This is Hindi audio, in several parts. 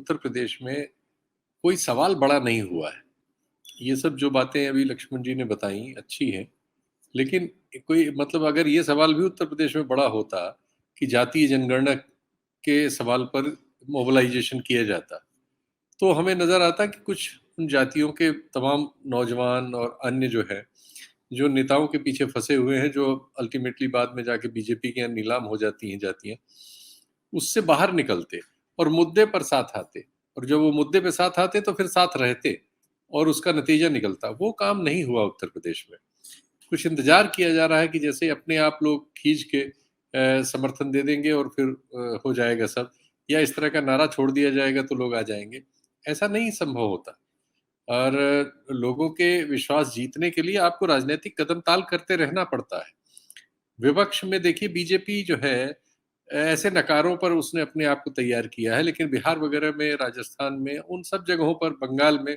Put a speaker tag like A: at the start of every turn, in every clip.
A: उत्तर प्रदेश में कोई सवाल बड़ा नहीं हुआ है। ये सब जो बातें अभी लक्ष्मण जी ने बताई अच्छी हैं, लेकिन कोई मतलब अगर ये सवाल भी उत्तर प्रदेश में बड़ा होता कि जातीय जनगणना के सवाल पर मोबिलाइज़ेशन किया जाता, तो हमें नज़र आता कि कुछ उन जातियों के तमाम नौजवान और अन्य जो है, जो नेताओं के पीछे फँसे हुए हैं, जो अल्टीमेटली बाद में जाके बीजेपी के यहाँ नीलाम हो जाती हैं जातियाँ, उससे बाहर निकलते और मुद्दे पर साथ आते, और जब वो मुद्दे पे साथ आते तो फिर साथ रहते और उसका नतीजा निकलता। वो काम नहीं हुआ उत्तर प्रदेश में। कुछ इंतज़ार किया जा रहा है कि जैसे अपने आप लोग खींच के समर्थन दे देंगे और फिर हो जाएगा सब, या इस तरह का नारा छोड़ दिया जाएगा तो लोग आ जाएँगे। ऐसा नहीं संभव होता। और लोगों के विश्वास जीतने के लिए आपको राजनीतिक कदम-ताल करते रहना पड़ता है। विपक्ष में देखिए बीजेपी जो है, ऐसे नकारों पर उसने अपने आप को तैयार किया है, लेकिन बिहार वगैरह में, राजस्थान में, उन सब जगहों पर, बंगाल में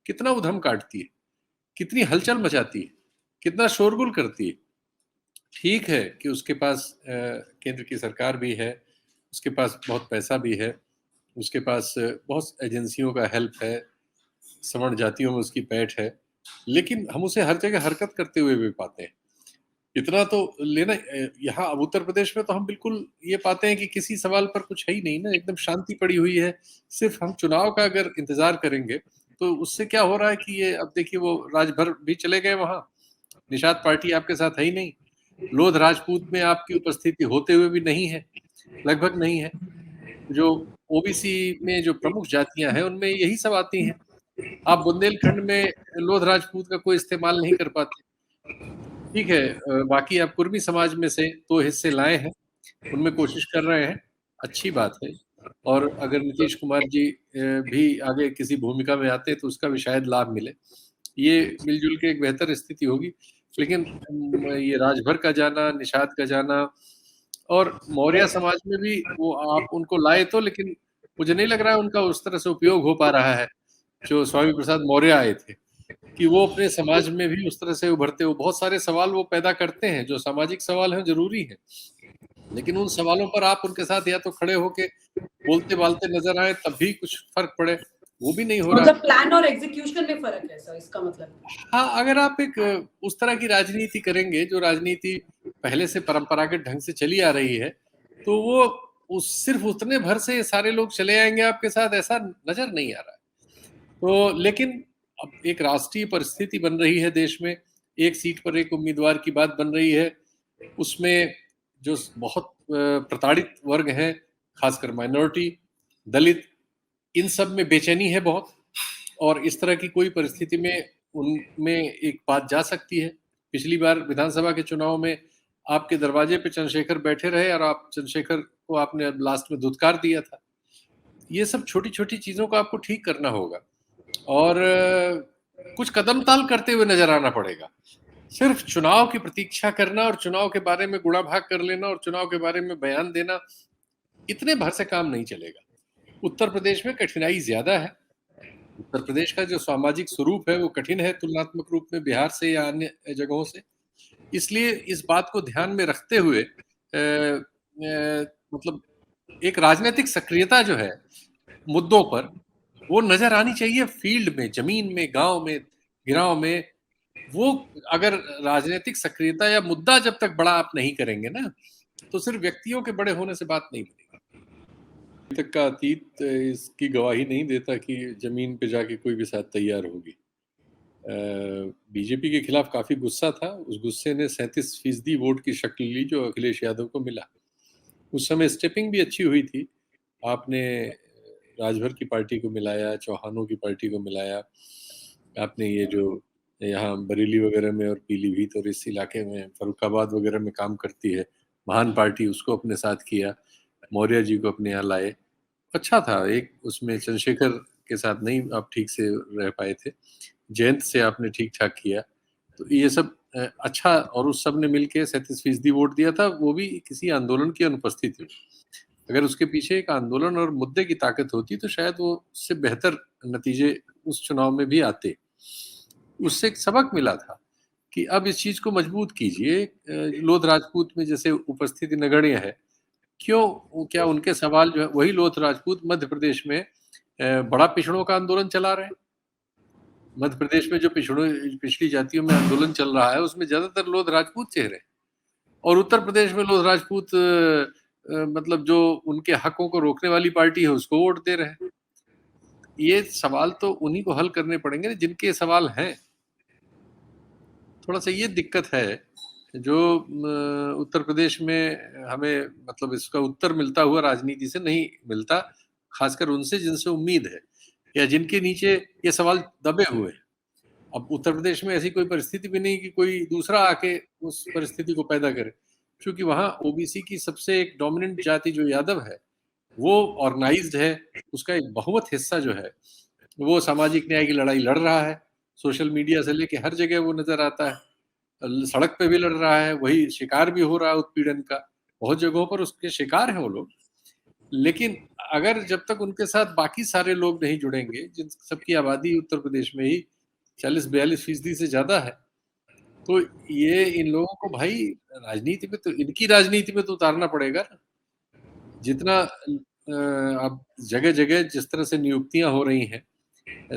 A: कितना उधम काटती है, कितनी हलचल मचाती है, कितना शोरगुल करती है। ठीक है कि उसके पास केंद्र की सरकार भी है, उसके पास बहुत पैसा भी है, उसके पास बहुत एजेंसियों का हेल्प है, सवर्ण जातियों में उसकी पैठ है, लेकिन हम उसे हर जगह हरकत करते हुए भी पाते हैं। इतना तो लेना यहाँ अब उत्तर प्रदेश में तो हम बिल्कुल ये पाते हैं कि किसी सवाल पर कुछ है ही नहीं ना, एकदम शांति पड़ी हुई है। सिर्फ़ हम चुनाव का अगर इंतज़ार करेंगे, तो उससे क्या हो रहा है कि ये अब देखिए वो राजभर भी चले गए वहाँ, निषाद पार्टी आपके साथ है ही नहीं। लोध राजपूत में आपकी उपस्थिति होते हुए भी नहीं है, लगभग नहीं है। जो ओबीसी में जो प्रमुख जातियाँ हैं, उनमें यही सब आती हैं। आप बुंदेलखंड में लोध राजपूत का कोई इस्तेमाल नहीं कर पाते। ठीक है, बाकी आप कुर्मी समाज में से 2 हिस्से लाए हैं, उनमें कोशिश कर रहे हैं, अच्छी बात है। और अगर नीतीश कुमार जी भी आगे किसी भूमिका में आते हैं तो उसका भी शायद लाभ मिले। ये मिल-जुल के एक बेहतर स्थिति होगी। लेकिन ये राजभर का जाना, निषाद का जाना और मौर्य समाज में भी वो आप उनको लाए तो, लेकिन मुझे नहीं लग रहा है उनका उस तरह से उपयोग हो पा रहा है, जो स्वामी प्रसाद मौर्य आए थे। कि वो अपने समाज में भी उस तरह से उभरते हो, बहुत सारे सवाल वो पैदा करते हैं, जो सामाजिक सवाल हैं ज़रूरी हैं। लेकिन उन सवालों पर आप उनके साथ या तो खड़े होके बोलते-बालते नज़र आएँ तब भी कुछ फ़र्क पड़े, वो भी नहीं हो रहा।
B: मतलब प्लान और एग्जीक्यूशन में फ़र्क है सर, इसका मतलब?
A: हाँ, अगर आप एक उस तरह की राजनीति करेंगे, जो राजनीति पहले से परंपरागत ढंग से चली आ रही है, तो वो उस सिर्फ़ उतने भर से सारे लोग चले आएँगे आपके साथ, ऐसा नज़र नहीं आ रहा है। तो लेकिन अब एक राष्ट्रीय परिस्थिति बन रही है देश में, एक सीट पर एक उम्मीदवार की बात बन रही है, उसमें जो बहुत प्रताड़ित वर्ग हैं, खासकर माइनॉरिटी, दलित, इन सब में बेचैनी है बहुत, और इस तरह की कोई परिस्थिति में उनमें एक बात जा सकती है। पिछली बार विधानसभा के चुनाव में आपके दरवाजे पे चंद्रशेखर बैठे रहे और आप चंद्रशेखर को आपने लास्ट में धुतकार दिया था। ये सब छोटी-छोटी चीज़ों को आपको ठीक करना होगा और कुछ कदम-ताल करते हुए नज़र आना पड़ेगा। सिर्फ़ चुनाव की प्रतीक्षा करना और चुनाव के बारे में गुड़ा-भाग कर लेना और चुनाव के बारे में बयान देना, इतने भर से काम नहीं चलेगा। उत्तर प्रदेश में कठिनाई ज़्यादा है। उत्तर प्रदेश का जो सामाजिक स्वरूप है, वो कठिन है तुलनात्मक रूप में बिहार से या अन्य जगहों से। इसलिए इस बात को ध्यान में रखते हुए मतलब एक राजनैतिक सक्रियता जो है मुद्दों पर, वो नज़र आनी चाहिए फ़ील्ड में, ज़मीन में, गाँव में, गिराव में। वो अगर राजनीतिक सक्रियता या मुद्दा जब तक बड़ा आप नहीं करेंगे ना, तो सिर्फ़ व्यक्तियों के बड़े होने से बात नहीं बनेगी। अभी तक का अतीत इसकी गवाही नहीं देता कि ज़मीन पे जाके कोई भी शायद तैयार होगी। बीजेपी के खिलाफ काफ़ी गुस्सा था, उस गुस्से ने 37% वोट की शक्ल ली जो अखिलेश यादव को मिला। उस समय स्टेपिंग भी अच्छी हुई थी। आपने राजभर की पार्टी को मिलाया, चौहानों की पार्टी को मिलाया, आपने ये जो यहाँ बरेली वगैरह में और पीलीभीत और इस इलाके में फर्रुखाबाद वगैरह में काम करती है, महान पार्टी, उसको अपने साथ किया, मौर्य जी को अपने यहाँ लाए। अच्छा था, एक उसमें चंद्रशेखर के साथ नहीं आप ठीक से रह पाए थे, जयंत से आपने ठीक-ठाक किया। तो ये सब अच्छा, और उस सब ने मिलके 37% वोट दिया था, वो भी किसी आंदोलन की अनुपस्थिति में। अगर उसके पीछे एक आंदोलन और मुद्दे की ताकत होती तो शायद वो उससे बेहतर नतीजे उस चुनाव में भी आते। उससे एक सबक मिला था कि अब इस चीज़ को मजबूत कीजिए। लोध राजपूत में जैसे उपस्थिति नगण्य है, क्यों क्या उनके सवाल जो है, वही लोध राजपूत मध्य प्रदेश में बड़ा पिछड़ों का आंदोलन चला रहे हैं। मध्य प्रदेश में जो पिछड़ी जातियों में आंदोलन चल रहा है उसमें ज्यादातर लोग राजपूत चेहरे हैं, और उत्तर प्रदेश में लोग राजपूत मतलब जो उनके हकों को रोकने वाली पार्टी है उसको वोट दे रहे हैं। ये सवाल तो उन्हीं को हल करने पड़ेंगे जिनके सवाल हैं। थोड़ा सा ये दिक्कत है जो उत्तर प्रदेश में हमें मतलब इसका उत्तर मिलता हुआ राजनीति से नहीं मिलता, खासकर उनसे जिनसे उम्मीद है या जिनके नीचे ये सवाल दबे हुए हैं। अब उत्तर प्रदेश में ऐसी कोई परिस्थिति भी नहीं कि कोई दूसरा आके उस परिस्थिति को पैदा करे, क्योंकि वहां ओबीसी की सबसे एक डोमिनेंट जाति जो यादव है वो ऑर्गेनाइज्ड है। उसका एक बहुमत हिस्सा जो है वो सामाजिक न्याय की लड़ाई लड़ रहा है। सोशल मीडिया से लेके हर जगह वो नजर आता है, सड़क पे भी लड़ रहा है, वही शिकार भी हो रहा है उत्पीड़न का, बहुत जगहों पर उसके शिकार हैं वो लोग। लेकिन अगर जब तक उनके साथ बाकी सारे लोग नहीं जुड़ेंगे, जिन सबकी आबादी उत्तर प्रदेश में ही 40-42% से ज्यादा है, तो ये इन लोगों को भाई राजनीति में तो इनकी राजनीति में तो उतारना पड़ेगा ना। जितना अब जगह जगह जिस तरह से नियुक्तियां हो रही हैं,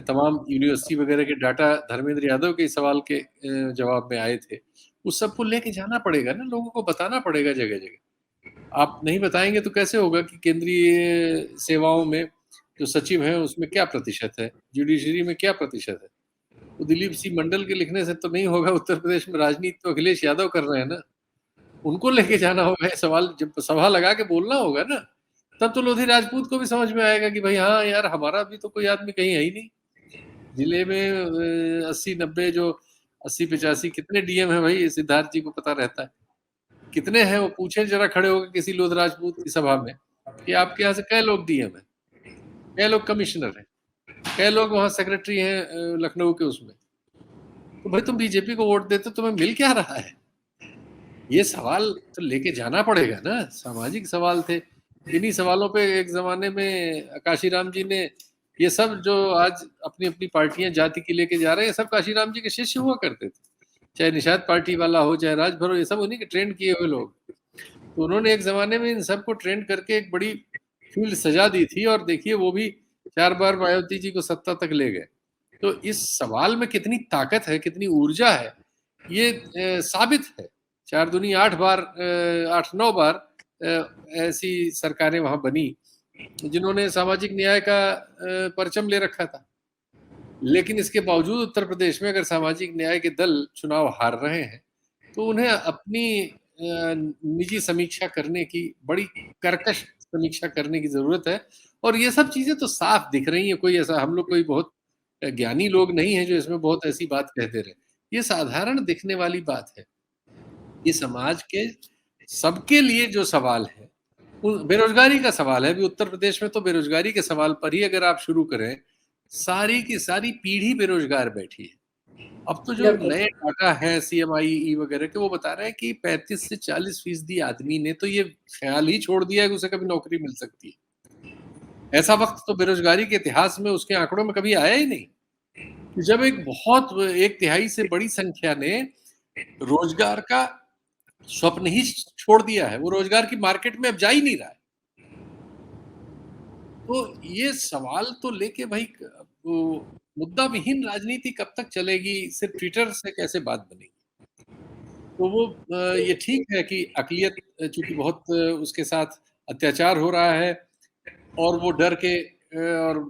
A: तमाम यूनिवर्सिटी वगैरह के डाटा धर्मेंद्र यादव के सवाल के जवाब में आए थे, उस सबको लेके जाना पड़ेगा ना, लोगों को बताना पड़ेगा जगह जगह। आप नहीं बताएंगे तो कैसे होगा कि केंद्रीय सेवाओं में जो सचिव हैं उसमें क्या प्रतिशत है, जुडिशरी में क्या प्रतिशत है। तो दिलीप सी मंडल के लिखने से तो नहीं होगा। उत्तर प्रदेश में राजनीति तो अखिलेश यादव कर रहे हैं ना, उनको लेके जाना होगा सवाल, जब सभा लगा के बोलना होगा ना, तब तो लोधी राजपूत को भी समझ में आएगा कि भाई हाँ यार, हमारा भी तो कोई आदमी कहीं है ही नहीं। जिले में 80-90 जो 80-85 कितने डीएम है भाई, सिद्धार्थ जी को पता रहता है कितने हैं। वो पूछे जरा खड़े होकर किसी लोध राजपूत की सभा में कि आपके यहाँ से कै लोग डीएम है, कै लोग कमिश्नर है, कै लोग वहां सेक्रेटरी हैं लखनऊ के उसमें। तो भाई तुम बीजेपी को वोट देते तुम्हें मिल क्या रहा है? ये सवाल तो लेके जाना पड़ेगा ना, सामाजिक सवाल थे। इन्हीं सवालों पे एक जमाने में काशीराम जी ने, ये सब जो आज अपनी अपनी पार्टियां जाति की लेके जा रहे हैं, ये सब काशीराम जी के शिष्य हुआ करते थे। चाहे निषाद पार्टी वाला हो, चाहे राजभर हो, ये सब उन्हीं के ट्रेंड किए हुए लोग। तो उन्होंने एक जमाने में इन सबको ट्रेंड करके एक बड़ी फील्ड सजा दी थी, और देखिए वो भी 4 बार मायावती जी को सत्ता तक ले गए। तो इस सवाल में कितनी ताकत है, कितनी ऊर्जा है, ये साबित है। 4 दूनी 8 बार 8-9 बार ऐसी सरकारें वहां बनी जिन्होंने सामाजिक न्याय का परचम ले रखा था। लेकिन इसके बावजूद उत्तर प्रदेश में अगर सामाजिक न्याय के दल चुनाव हार रहे हैं, तो उन्हें अपनी निजी समीक्षा करने की, बड़ी कर्कश समीक्षा करने की जरूरत है। और ये सब चीजें तो साफ दिख रही है, कोई ऐसा हम लोग कोई बहुत ज्ञानी लोग नहीं है जो इसमें बहुत ऐसी बात कहते रहे। ये साधारण दिखने वाली बात है। ये समाज के सबके लिए जो सवाल है, बेरोजगारी का सवाल है। अभी उत्तर प्रदेश में तो बेरोजगारी के सवाल पर ही अगर आप शुरू करें, सारी की सारी पीढ़ी बेरोजगार बैठी है। अब तो जो नए डाटा है सीएमआई वगैरह के, वो बता रहे हैं कि 35 से 40% आदमी ने तो ये ख्याल ही छोड़ दिया है कि उसे कभी नौकरी मिल सकती है। ऐसा वक्त तो बेरोजगारी के इतिहास में उसके आंकड़ों में कभी आया ही नहीं, जब एक बहुत 1/3 से बड़ी संख्या ने रोजगार का स्वप्न ही छोड़ दिया है, वो रोजगार की मार्केट में अब जा ही नहीं रहा है। तो ये सवाल तो लेके भाई मुद्दा विहीन राजनीति कब तक चलेगी, सिर्फ ट्विटर से कैसे बात बनेगी? तो वो ये ठीक है कि अकलियत चूंकि बहुत उसके साथ अत्याचार हो रहा है, और वो डर के और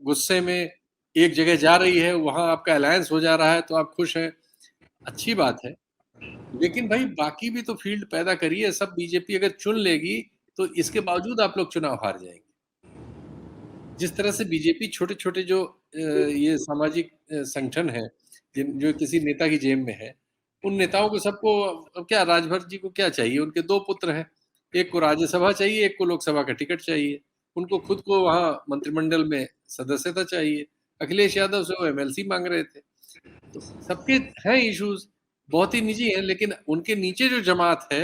A: गुस्से में एक जगह जा रही है, वहां आपका अलायंस हो जा रहा है, तो आप खुश हैं, अच्छी बात है। लेकिन भाई बाकी भी तो फील्ड पैदा करिए। सब बीजेपी अगर चुन लेगी तो इसके बावजूद आप लोग चुनाव हार जाएंगे। जिस तरह से बीजेपी छोटे छोटे जो ये सामाजिक संगठन है, जिन जो किसी नेता की जेब में है, उन नेताओं को सबको, अब क्या राजभर जी को क्या चाहिए? उनके 2 पुत्र हैं, एक को राज्यसभा चाहिए, एक को लोकसभा का टिकट चाहिए। उनको खुद को वहां मंत्रिमंडल में सदस्यता चाहिए। अखिलेश यादव से वो एमएलसी मांग रहे थे। तो सबके हैं इश्यूज, बहुत ही निजी हैं, लेकिन उनके नीचे जो जमात है,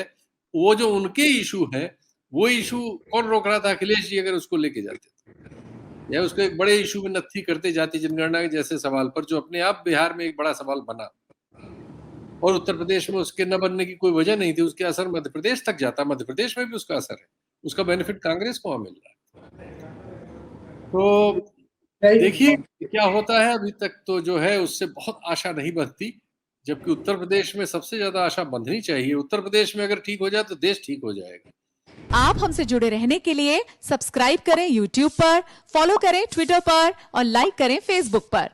A: वो जो उनके इशू है, वो इशू कौन रोक रहा था? अखिलेश जी अगर उसको लेके जाते थे, या उसको एक बड़े इशू में नत्थी करते जाति जनगणना के जैसे सवाल पर, जो अपने आप बिहार में एक बड़ा सवाल बना और उत्तर प्रदेश में उसके न बनने की कोई वजह नहीं थी। उसके असर मध्य प्रदेश तक जाता, मध्य प्रदेश में भी उसका असर है, उसका बेनिफिट कांग्रेस को वहां मिल रहा है। तो
B: Very
A: देखिए क्या होता है, अभी तक तो जो है उससे बहुत आशा नहीं बनती, जबकि उत्तर प्रदेश में सबसे ज्यादा आशा बंधनी चाहिए। उत्तर प्रदेश में अगर ठीक हो जाए तो देश ठीक हो जाएगा।
C: आप हमसे जुड़े रहने के लिए सब्सक्राइब करें YouTube पर, फॉलो करें ट्विटर पर और लाइक करें Facebook पर।